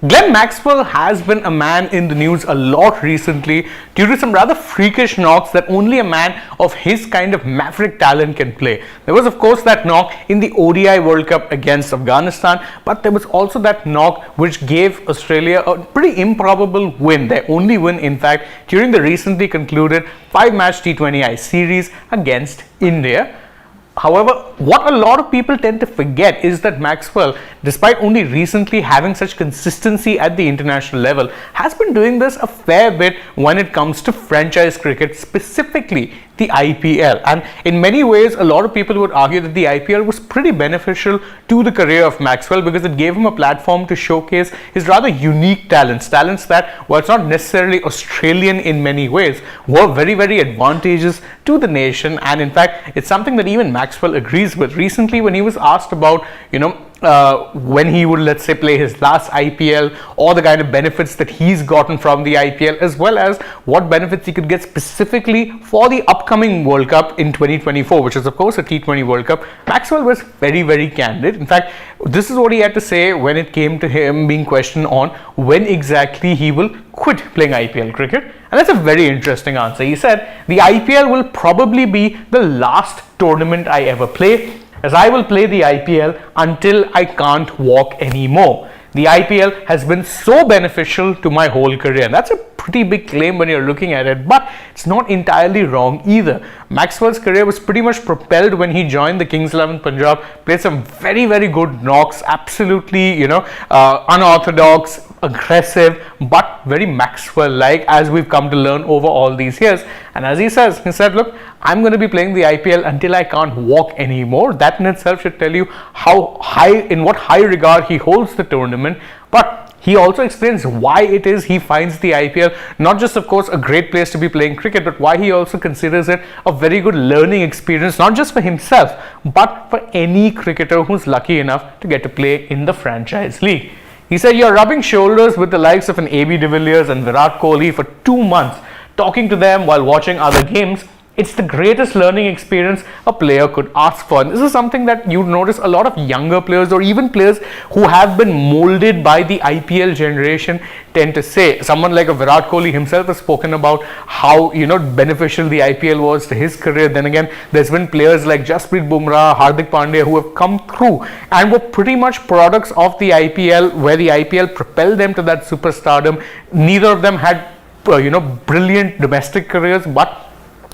Glenn Maxwell has been a man in the news a lot recently due to some rather freakish knocks that only a man of his kind of maverick talent can play. There was of course that knock in the ODI World Cup against Afghanistan, but there was also that knock which gave Australia a pretty improbable win, their only win in fact, during the recently concluded 5-match T20I series against India. However, what a lot of people tend to forget is that Maxwell, despite only recently having such consistency at the international level, has been doing this a fair bit when it comes to franchise cricket, specifically the IPL. And in many ways, a lot of people would argue that the IPL was pretty beneficial to the career of Maxwell because it gave him a platform to showcase his rather unique talents that, while it's not necessarily Australian in many ways, were very, very advantageous to the nation. And in fact, it's something that even Maxwell agrees with. Recently, when he was asked about, when he would, let's say, play his last IPL, or the kind of benefits that he's gotten from the IPL, as well as what benefits he could get specifically for the upcoming World Cup in 2024, which is of course a T20 World Cup, Maxwell was very, very candid. In fact, this is what he had to say when it came to him being questioned on when exactly he will quit playing IPL cricket. And that's a very interesting answer. He said, "The IPL will probably be the last tournament I ever play, as I will play the IPL until I can't walk anymore. The IPL has been so beneficial to my whole career." And that's a pretty big claim when you're looking at it, but it's not entirely wrong either. Maxwell's career was pretty much propelled when he joined the Kings 11 Punjab, played some very, very good knocks, absolutely, unorthodox, aggressive, but very Maxwell-like, as we've come to learn over all these years. And as he said, look, I'm going to be playing the IPL until I can't walk anymore. That in itself should tell you in what high regard he holds the tournament. But he also explains why it is he finds the IPL not just, of course, a great place to be playing cricket, but why he also considers it a very good learning experience, not just for himself, but for any cricketer who's lucky enough to get to play in the franchise league. He said, "You're rubbing shoulders with the likes of an AB de Villiers and Virat Kohli for 2 months, talking to them while watching other games. It's the greatest learning experience a player could ask for." And this is something that you notice a lot of younger players, or even players who have been molded by the IPL generation, tend to say. Someone like a Virat Kohli himself has spoken about how beneficial the IPL was to his career. Then again, there's been players like Jasprit Bumrah, Hardik Pandya, who have come through and were pretty much products of the IPL, where the IPL propelled them to that superstardom. Neither of them had brilliant domestic careers, but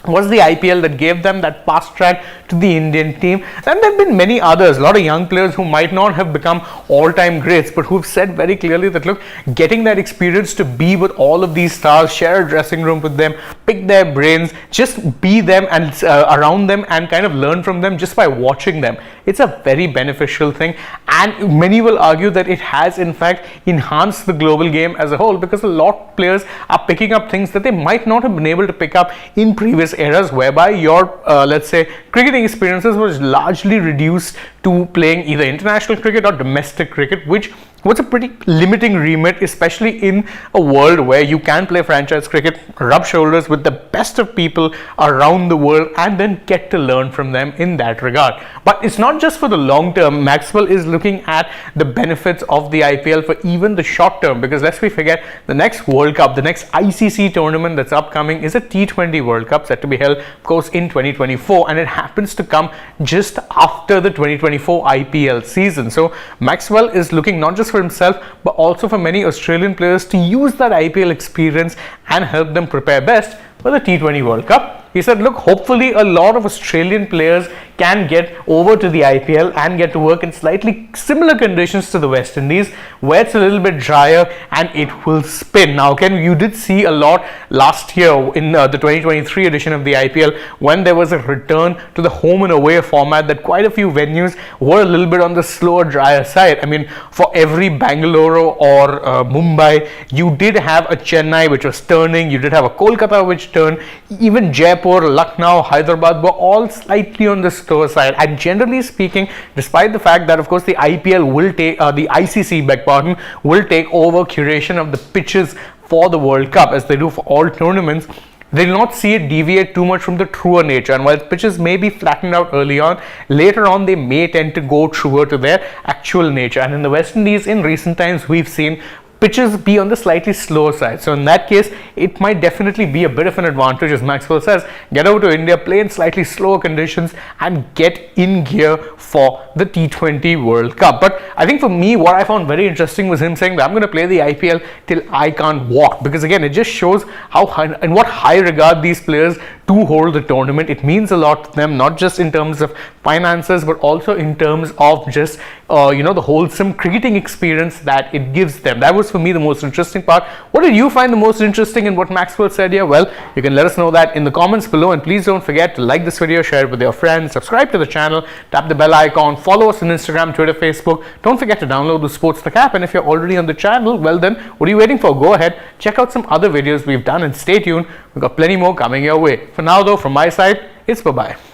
was the IPL that gave them that fast track to the Indian team. And there have been many others, a lot of young players who might not have become all-time greats, but who've said very clearly that, look, getting that experience to be with all of these stars, share a dressing room with them, pick their brains, just be them and around them and kind of learn from them just by watching them, it's a very beneficial thing. And many will argue that it has in fact enhanced the global game as a whole, because a lot of players are picking up things that they might not have been able to pick up in previous eras, whereby your let's say cricketing experiences was largely reduced to playing either international cricket or domestic cricket, which was a pretty limiting remit, especially in a world where you can play franchise cricket, rub shoulders with the best of people around the world, and then get to learn from them in that regard. But it's not just for the long term. Maxwell is looking at the benefits of the IPL for even the short term, because lest we forget, the next World Cup, the next ICC tournament that's upcoming, is a T20 World Cup set to be held, of course, in 2024, and it happens to come just after the 2024 IPL season. So Maxwell is looking not just for himself, but also for many Australian players to use that IPL experience and help them prepare best for the T20 World Cup. He said, look, hopefully a lot of Australian players can get over to the IPL and get to work in slightly similar conditions to the West Indies, where it's a little bit drier and it will spin. Now, Ken, you did see a lot last year in the 2023 edition of the IPL, when there was a return to the home and away format, that quite a few venues were a little bit on the slower, drier side. I mean, for every Bangalore or Mumbai, you did have a Chennai which was turning, you did have a Kolkata which turned, even Jaipur, Lucknow, Hyderabad were all slightly on the slower side. And generally speaking, despite the fact that of course the IPL will take the ICC will take over curation of the pitches for the World Cup, as they do for all tournaments, they will not see it deviate too much from the truer nature. And while pitches may be flattened out early on, later on they may tend to go truer to their actual nature. And in the West Indies, in recent times, we've seen pitches be on the slightly slower side. So in that case, it might definitely be a bit of an advantage, as Maxwell says, get over to India, play in slightly slower conditions and get in gear for the T20 World Cup. But I think for me, what I found very interesting was him saying that I'm going to play the IPL till I can't walk, because again, it just shows how high, in what high regard these players do hold the tournament. It means a lot to them, not just in terms of finances, but also in terms of just the wholesome cricketing experience that it gives them. That was for me the most interesting part. What did you find the most interesting in what Maxwell said here? Well, you can let us know that in the comments below, and please don't forget to like this video, share it with your friends, subscribe to the channel, tap the bell icon, follow us on Instagram, Twitter, Facebook. Don't forget to download the AajTak app, and if you're already on the channel, well then, what are you waiting for? Go ahead, check out some other videos we've done, and stay tuned. We've got plenty more coming your way. For now though, from my side, it's bye-bye.